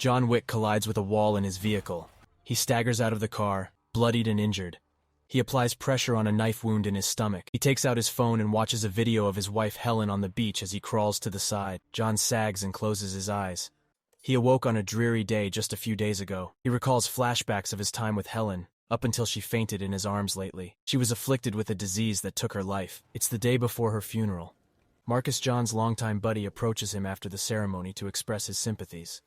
John Wick collides with a wall in his vehicle. He staggers out of the car, bloodied and injured. He applies pressure on a knife wound in his stomach. He takes out his phone and watches a video of his wife Helen on the beach as he crawls to the side. John sags and closes his eyes. He awoke on a dreary day just a few days ago. He recalls flashbacks of his time with Helen, up until she fainted in his arms lately. She was afflicted with a disease that took her life. It's the day before her funeral. Marcus, John's longtime buddy, approaches him after the ceremony to express his sympathies.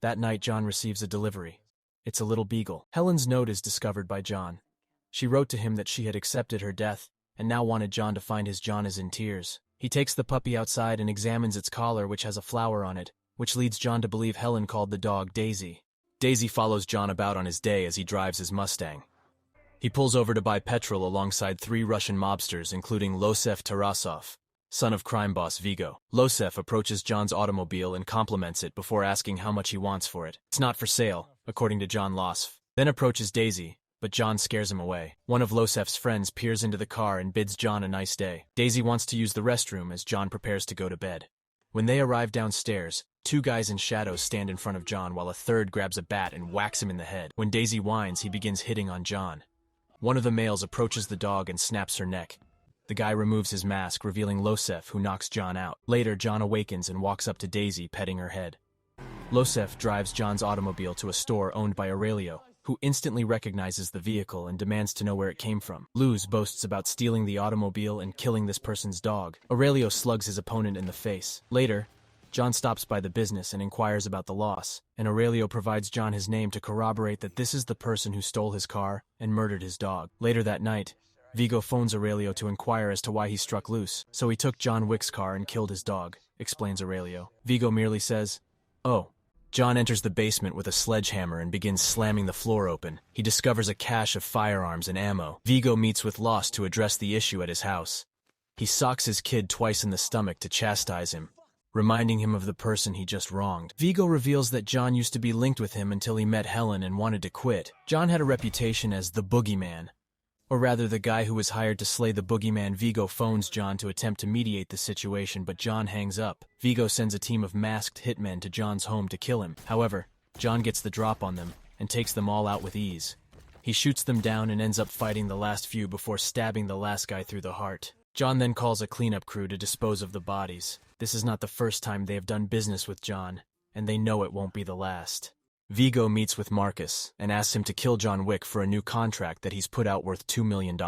That night, John receives a delivery. It's a little beagle. Helen's note is discovered by John. She wrote to him that she had accepted her death and now wanted John to find his John is in tears. He takes the puppy outside and examines its collar, which has a flower on it, which leads John to believe Helen called the dog Daisy. Daisy follows John about on his day as he drives his Mustang. He pulls over to buy petrol alongside 3 Russian mobsters, including Losef Tarasov, son of crime boss Vigo. Losef approaches John's automobile and compliments it before asking how much he wants for it. It's not for sale, according to John Losef. Then approaches Daisy, but John scares him away. One of Losef's friends peers into the car and bids John a nice day. Daisy wants to use the restroom as John prepares to go to bed. When they arrive downstairs, 2 guys in shadows stand in front of John while a third grabs a bat and whacks him in the head. When Daisy whines, he begins hitting on John. One of the males approaches the dog and snaps her neck. The guy removes his mask, revealing Losef, who knocks John out. Later, John awakens and walks up to Daisy, petting her head. Losef drives John's automobile to a store owned by Aurelio, who instantly recognizes the vehicle and demands to know where it came from. Luz boasts about stealing the automobile and killing this person's dog. Aurelio slugs his opponent in the face. Later, John stops by the business and inquires about the loss, and Aurelio provides John his name to corroborate that this is the person who stole his car and murdered his dog. Later that night, Vigo phones Aurelio to inquire as to why he struck Luz. So he took John Wick's car and killed his dog, explains Aurelio. Vigo merely says, "Oh." John enters the basement with a sledgehammer and begins slamming the floor open. He discovers a cache of firearms and ammo. Vigo meets with Lost to address the issue at his house. He socks his kid twice in the stomach to chastise him, reminding him of the person he just wronged. Vigo reveals that John used to be linked with him until he met Helen and wanted to quit. John had a reputation as the boogeyman, or rather the guy who was hired to slay the boogeyman. Vigo phones John to attempt to mediate the situation, but John hangs up. Vigo sends a team of masked hitmen to John's home to kill him. However, John gets the drop on them and takes them all out with ease. He shoots them down and ends up fighting the last few before stabbing the last guy through the heart. John then calls a cleanup crew to dispose of the bodies. This is not the first time they have done business with John, and they know it won't be the last. Vigo meets with Marcus and asks him to kill John Wick for a new contract that he's put out worth $2 million.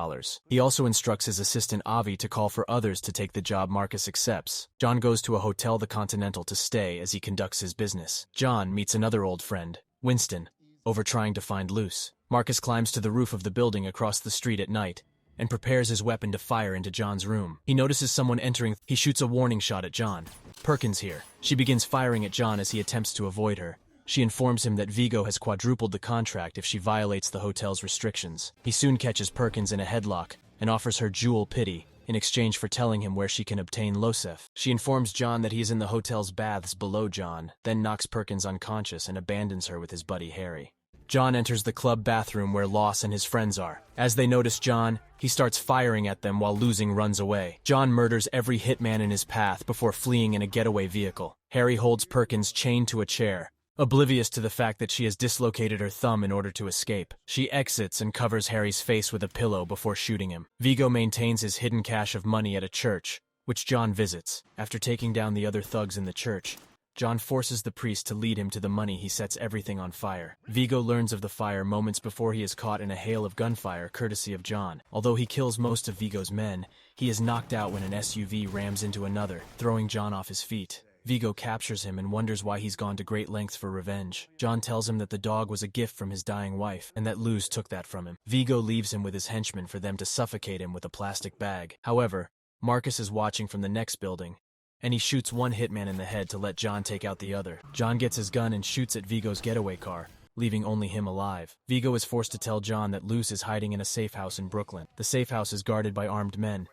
He also instructs his assistant Avi to call for others to take the job Marcus accepts. John goes to a hotel, the Continental, to stay as he conducts his business. John meets another old friend, Winston, over trying to find Luce. Marcus climbs to the roof of the building across the street at night and prepares his weapon to fire into John's room. He notices someone entering. He shoots a warning shot at John. Perkins here. She begins firing at John as he attempts to avoid her. She informs him that Vigo has quadrupled the contract if she violates the hotel's restrictions. He soon catches Perkins in a headlock and offers her Jewel Pity in exchange for telling him where she can obtain Losef. She informs John that he is in the hotel's baths below John, then knocks Perkins unconscious and abandons her with his buddy Harry. John enters the club bathroom where Loss and his friends are. As they notice John, he starts firing at them while Losing runs away. John murders every hitman in his path before fleeing in a getaway vehicle. Harry holds Perkins chained to a chair, oblivious to the fact that she has dislocated her thumb in order to escape. She exits and covers Harry's face with a pillow before shooting him. Vigo maintains his hidden cache of money at a church, which John visits. After taking down the other thugs in the church, John forces the priest to lead him to the money. He sets everything on fire. Vigo learns of the fire moments before he is caught in a hail of gunfire courtesy of John. Although he kills most of Vigo's men, he is knocked out when an SUV rams into another, throwing John off his feet. Vigo captures him and wonders why he's gone to great lengths for revenge. John tells him that the dog was a gift from his dying wife, and that Luz took that from him. Vigo leaves him with his henchmen for them to suffocate him with a plastic bag. However, Marcus is watching from the next building, and he shoots one hitman in the head to let John take out the other. John gets his gun and shoots at Vigo's getaway car, leaving only him alive. Vigo is forced to tell John that Luz is hiding in a safe house in Brooklyn. The safe house is guarded by armed men,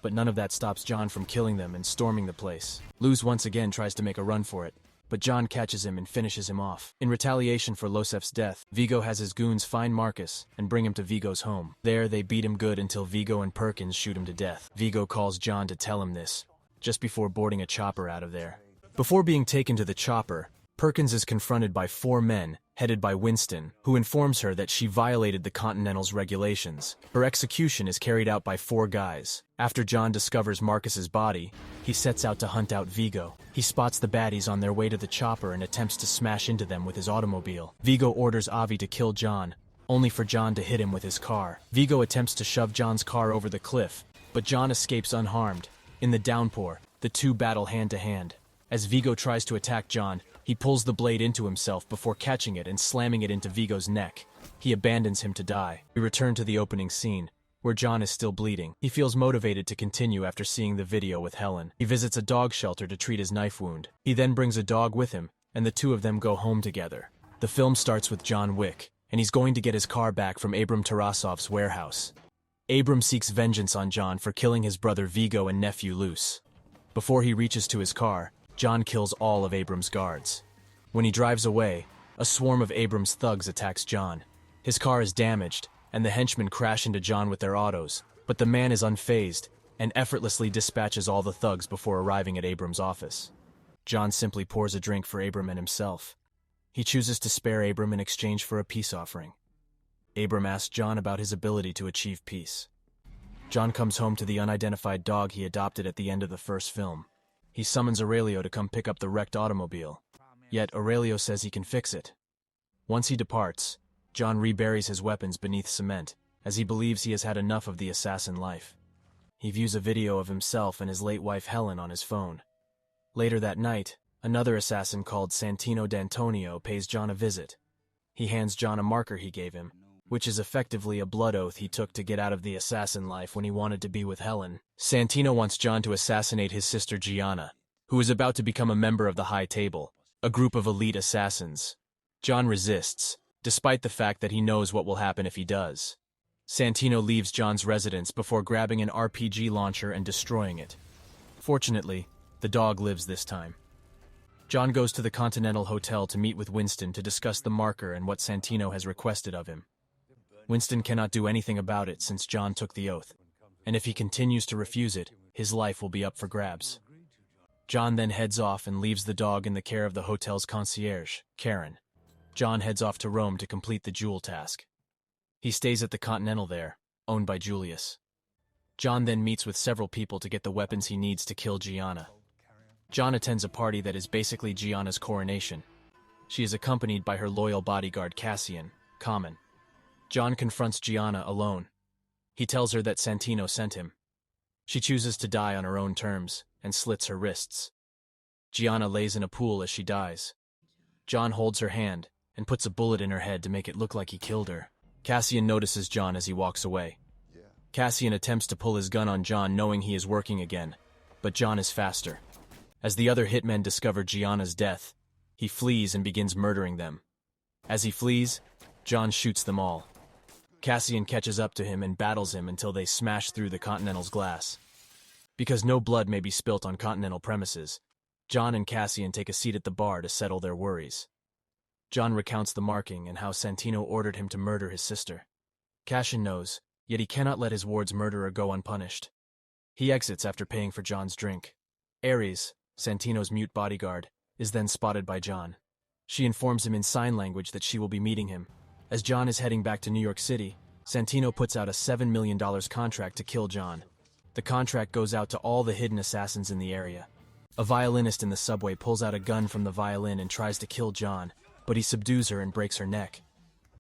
but none of that stops John from killing them and storming the place. Luz once again tries to make a run for it, but John catches him and finishes him off. In retaliation for Losef's death, Vigo has his goons find Marcus and bring him to Vigo's home. There, they beat him good until Vigo and Perkins shoot him to death. Vigo calls John to tell him this, just before boarding a chopper out of there. Before being taken to the chopper, Perkins is confronted by 4 men, headed by Winston, who informs her that she violated the Continental's regulations. Her execution is carried out by 4 guys. After John discovers Marcus's body, he sets out to hunt out Vigo. He spots the baddies on their way to the chopper and attempts to smash into them with his automobile. Vigo orders Avi to kill John, only for John to hit him with his car. Vigo attempts to shove John's car over the cliff, but John escapes unharmed. In the downpour, the two battle hand to hand. As Vigo tries to attack John, he pulls the blade into himself before catching it and slamming it into Vigo's neck. He abandons him to die. We return to the opening scene, where John is still bleeding. He feels motivated to continue after seeing the video with Helen. He visits a dog shelter to treat his knife wound. He then brings a dog with him, and the two of them go home together. The film starts with John Wick, and he's going to get his car back from Abram Tarasov's warehouse. Abram seeks vengeance on John for killing his brother Vigo and nephew Luce. Before he reaches to his car, John kills all of Abram's guards. When he drives away, a swarm of Abram's thugs attacks John. His car is damaged, and the henchmen crash into John with their autos, but the man is unfazed and effortlessly dispatches all the thugs before arriving at Abram's office. John simply pours a drink for Abram and himself. He chooses to spare Abram in exchange for a peace offering. Abram asks John about his ability to achieve peace. John comes home to the unidentified dog he adopted at the end of the first film. He summons Aurelio to come pick up the wrecked automobile, yet Aurelio says he can fix it. Once he departs, John reburies his weapons beneath cement, as he believes he has had enough of the assassin life. He views a video of himself and his late wife Helen on his phone. Later that night, another assassin called Santino D'Antonio pays John a visit. He hands John a marker he gave him, which is effectively a blood oath he took to get out of the assassin life when he wanted to be with Helen. Santino wants John to assassinate his sister Gianna, who is about to become a member of the High Table, a group of elite assassins. John resists, despite the fact that he knows what will happen if he does. Santino leaves John's residence before grabbing an RPG launcher and destroying it. Fortunately, the dog lives this time. John goes to the Continental Hotel to meet with Winston to discuss the marker and what Santino has requested of him. Winston cannot do anything about it since John took the oath, and if he continues to refuse it, his life will be up for grabs. John then heads off and leaves the dog in the care of the hotel's concierge, Karen. John heads off to Rome to complete the jewel task. He stays at the Continental there, owned by Julius. John then meets with several people to get the weapons he needs to kill Gianna. John attends a party that is basically Gianna's coronation. She is accompanied by her loyal bodyguard Cassian, Common. John confronts Gianna alone. He tells her that Santino sent him. She chooses to die on her own terms and slits her wrists. Gianna lays in a pool as she dies. John holds her hand and puts a bullet in her head to make it look like he killed her. Cassian notices John as he walks away. Cassian attempts to pull his gun on John knowing he is working again, but John is faster. As the other hitmen discover Gianna's death, he flees and begins murdering them. As he flees, John shoots them all. Cassian catches up to him and battles him until they smash through the Continental's glass. Because no blood may be spilt on Continental premises, John and Cassian take a seat at the bar to settle their worries. John recounts the marking and how Santino ordered him to murder his sister. Cassian knows, yet he cannot let his ward's murderer go unpunished. He exits after paying for John's drink. Ares, Santino's mute bodyguard, is then spotted by John. She informs him in sign language that she will be meeting him. As John is heading back to New York City, Santino puts out a $7 million contract to kill John. The contract goes out to all the hidden assassins in the area. A violinist in the subway pulls out a gun from the violin and tries to kill John, but he subdues her and breaks her neck.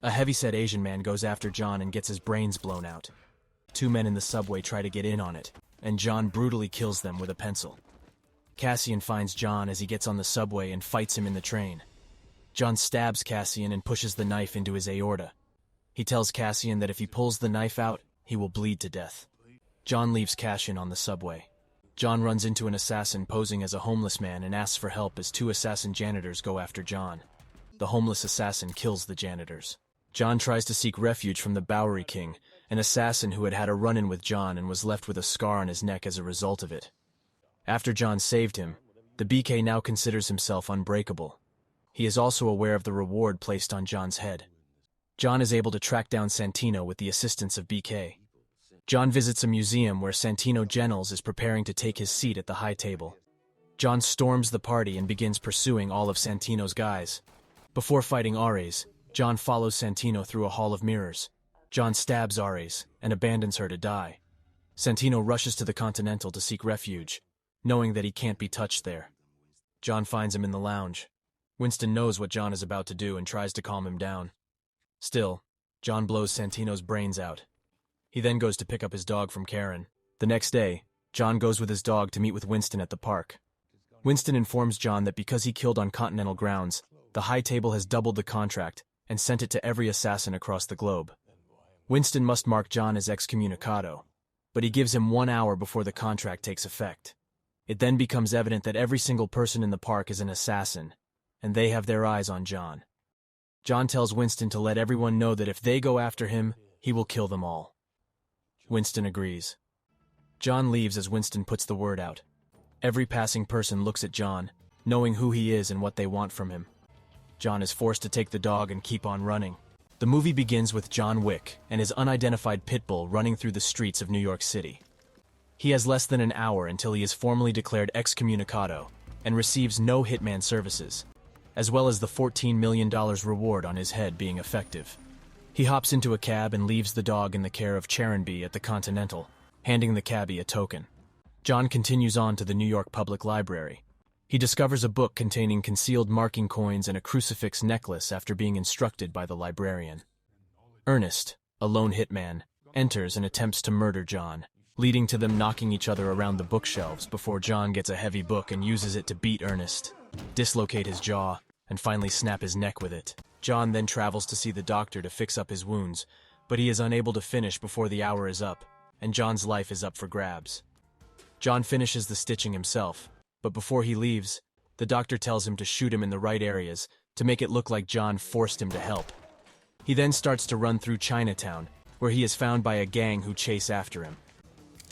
A heavyset Asian man goes after John and gets his brains blown out. 2 men in the subway try to get in on it, and John brutally kills them with a pencil. Cassian finds John as he gets on the subway and fights him in the train. John stabs Cassian and pushes the knife into his aorta. He tells Cassian that if he pulls the knife out, he will bleed to death. John leaves Cassian on the subway. John runs into an assassin posing as a homeless man and asks for help as 2 assassin janitors go after John. The homeless assassin kills the janitors. John tries to seek refuge from the Bowery King, an assassin who had had a run-in with John and was left with a scar on his neck as a result of it. After John saved him, the BK now considers himself unbreakable. He is also aware of the reward placed on John's head. John is able to track down Santino with the assistance of BK. John visits a museum where Santino Generals is preparing to take his seat at the High Table. John storms the party and begins pursuing all of Santino's guys. Before fighting Ares, John follows Santino through a hall of mirrors. John stabs Ares and abandons her to die. Santino rushes to the Continental to seek refuge, knowing that he can't be touched there. John finds him in the lounge. Winston knows what John is about to do and tries to calm him down. Still, John blows Santino's brains out. He then goes to pick up his dog from Karen. The next day, John goes with his dog to meet with Winston at the park. Winston informs John that because he killed on Continental grounds, the High Table has doubled the contract and sent it to every assassin across the globe. Winston must mark John as excommunicado, but he gives him 1 hour before the contract takes effect. It then becomes evident that every single person in the park is an assassin, and they have their eyes on John. John tells Winston to let everyone know that if they go after him, he will kill them all. Winston agrees. John leaves as Winston puts the word out. Every passing person looks at John, knowing who he is and what they want from him. John is forced to take the dog and keep on running. The movie begins with John Wick and his unidentified pit bull running through the streets of New York City. He has less than an hour until he is formally declared excommunicado and receives no hitman services, as well as the $14 million reward on his head being effective. He hops into a cab and leaves the dog in the care of Charonby at the Continental, handing the cabbie a token. John continues on to the New York Public Library. He discovers a book containing concealed marking coins and a crucifix necklace after being instructed by the librarian. Ernest, a lone hitman, enters and attempts to murder John, leading to them knocking each other around the bookshelves before John gets a heavy book and uses it to beat Ernest, dislocate his jaw, and finally snap his neck with it. John then travels to see the doctor to fix up his wounds, but he is unable to finish before the hour is up, and John's life is up for grabs. John finishes the stitching himself, but before he leaves, the doctor tells him to shoot him in the right areas to make it look like John forced him to help. He then starts to run through Chinatown, where he is found by a gang who chase after him.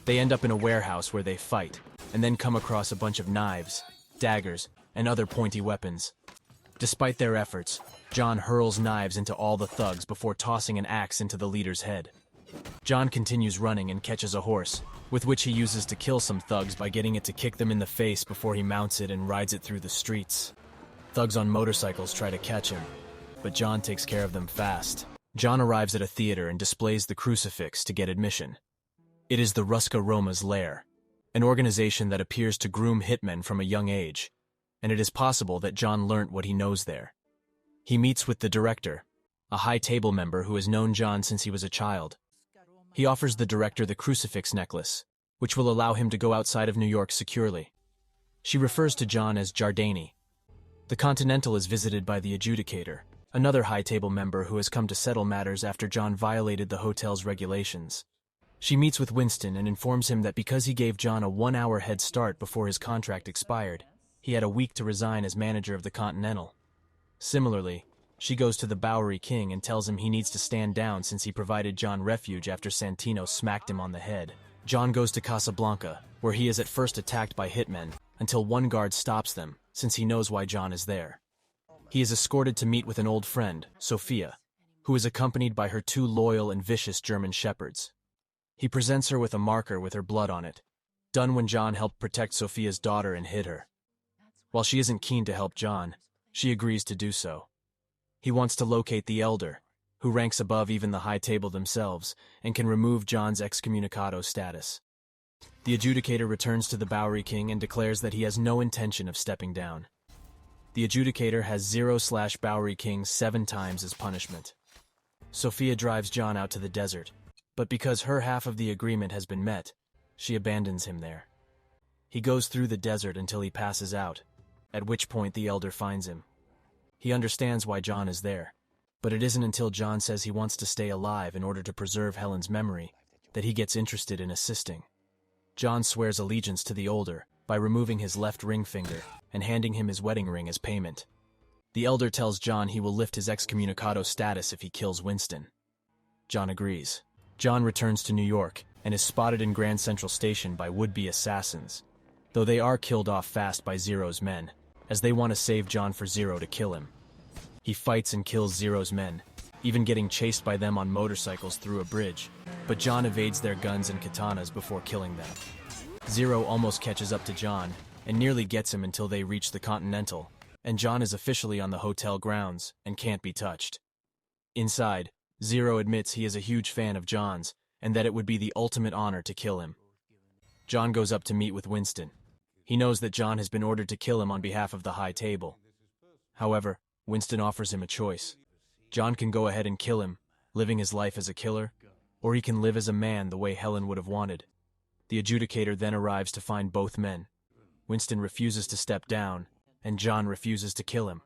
They end up in a warehouse where they fight, and then come across a bunch of knives, daggers, and other pointy weapons. Despite their efforts, John hurls knives into all the thugs before tossing an axe into the leader's head. John continues running and catches a horse, with which he uses to kill some thugs by getting it to kick them in the face before he mounts it and rides it through the streets. Thugs on motorcycles try to catch him, but John takes care of them fast. John arrives at a theater and displays the crucifix to get admission. It is the Ruska Roma's lair, an organization that appears to groom hitmen from a young age, and it is possible that John learnt what he knows there. He meets with the director, a High Table member who has known John since he was a child. He offers the director the crucifix necklace, which will allow him to go outside of New York securely. She refers to John as Jardani. The Continental is visited by the adjudicator, another High Table member who has come to settle matters after John violated the hotel's regulations. She meets with Winston and informs him that because he gave John a 1-hour head start before his contract expired, he had a week to resign as manager of the Continental. Similarly, she goes to the Bowery King and tells him he needs to stand down since he provided John refuge after Santino smacked him on the head. John goes to Casablanca, where he is at first attacked by hitmen, until one guard stops them, since he knows why John is there. He is escorted to meet with an old friend, Sophia, who is accompanied by her 2 loyal and vicious German shepherds. He presents her with a marker with her blood on it, done when John helped protect Sophia's daughter and hid her. While she isn't keen to help John, she agrees to do so. He wants to locate the Elder, who ranks above even the High Table themselves, and can remove John's excommunicado status. The adjudicator returns to the Bowery King and declares that he has no intention of stepping down. The adjudicator has 0/Bowery King 7 times as punishment. Sophia drives John out to the desert, but because her half of the agreement has been met, she abandons him there. He goes through the desert until he passes out, at which point the Elder finds him. He understands why John is there, but it isn't until John says he wants to stay alive in order to preserve Helen's memory that he gets interested in assisting. John swears allegiance to the Elder by removing his left ring finger and handing him his wedding ring as payment. The Elder tells John he will lift his excommunicado status if he kills Winston. John agrees. John returns to New York and is spotted in Grand Central Station by would-be assassins, though they are killed off fast by Zero's men, as they want to save John for Zero to kill him. He fights and kills Zero's men, even getting chased by them on motorcycles through a bridge, but John evades their guns and katanas before killing them. Zero almost catches up to John, and nearly gets him until they reach the Continental, and John is officially on the hotel grounds and can't be touched. Inside, Zero admits he is a huge fan of John's and that it would be the ultimate honor to kill him. John goes up to meet with Winston. He knows that John has been ordered to kill him on behalf of the High Table. However, Winston offers him a choice. John can go ahead and kill him, living his life as a killer, or he can live as a man the way Helen would have wanted. The adjudicator then arrives to find both men. Winston refuses to step down, and John refuses to kill him.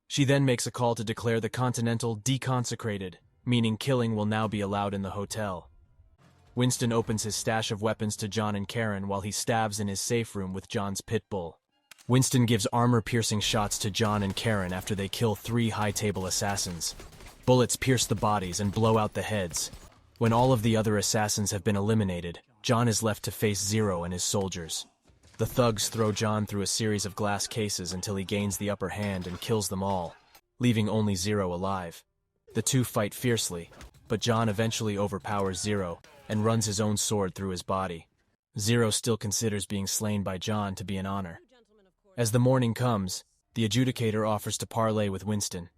She then makes a call to declare the Continental deconsecrated, meaning killing will now be allowed in the hotel. Winston opens his stash of weapons to John and Karen while he stabs in his safe room with John's pit bull. Winston gives armor-piercing shots to John and Karen after they kill 3 High Table assassins. Bullets pierce the bodies and blow out the heads. When all of the other assassins have been eliminated, John is left to face Zero and his soldiers. The thugs throw John through a series of glass cases until he gains the upper hand and kills them all, leaving only Zero alive. The two fight fiercely, but John eventually overpowers Zero and runs his own sword through his body. Zero still considers being slain by John to be an honor. As the morning comes, the adjudicator offers to parley with Winston.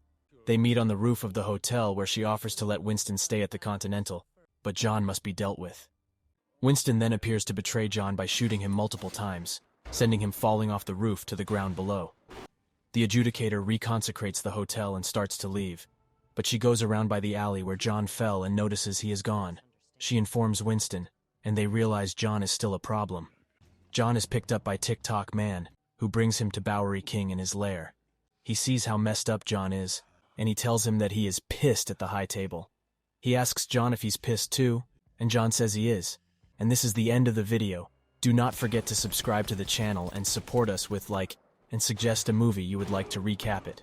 They meet on the roof of the hotel where she offers to let Winston stay at the Continental, but John must be dealt with. Winston then appears to betray John by shooting him multiple times, sending him falling off the roof to the ground below. The adjudicator reconsecrates the hotel and starts to leave, but she goes around by the alley where John fell and notices he is gone. She informs Winston, and they realize John is still a problem. John is picked up by TikTok Man, who brings him to Bowery King in his lair. He sees how messed up John is, and he tells him that he is pissed at the High Table. He asks John if he's pissed too, and John says he is. And this is the end of the video. Do not forget to subscribe to the channel and support us with like, and suggest a movie you would like to recap it.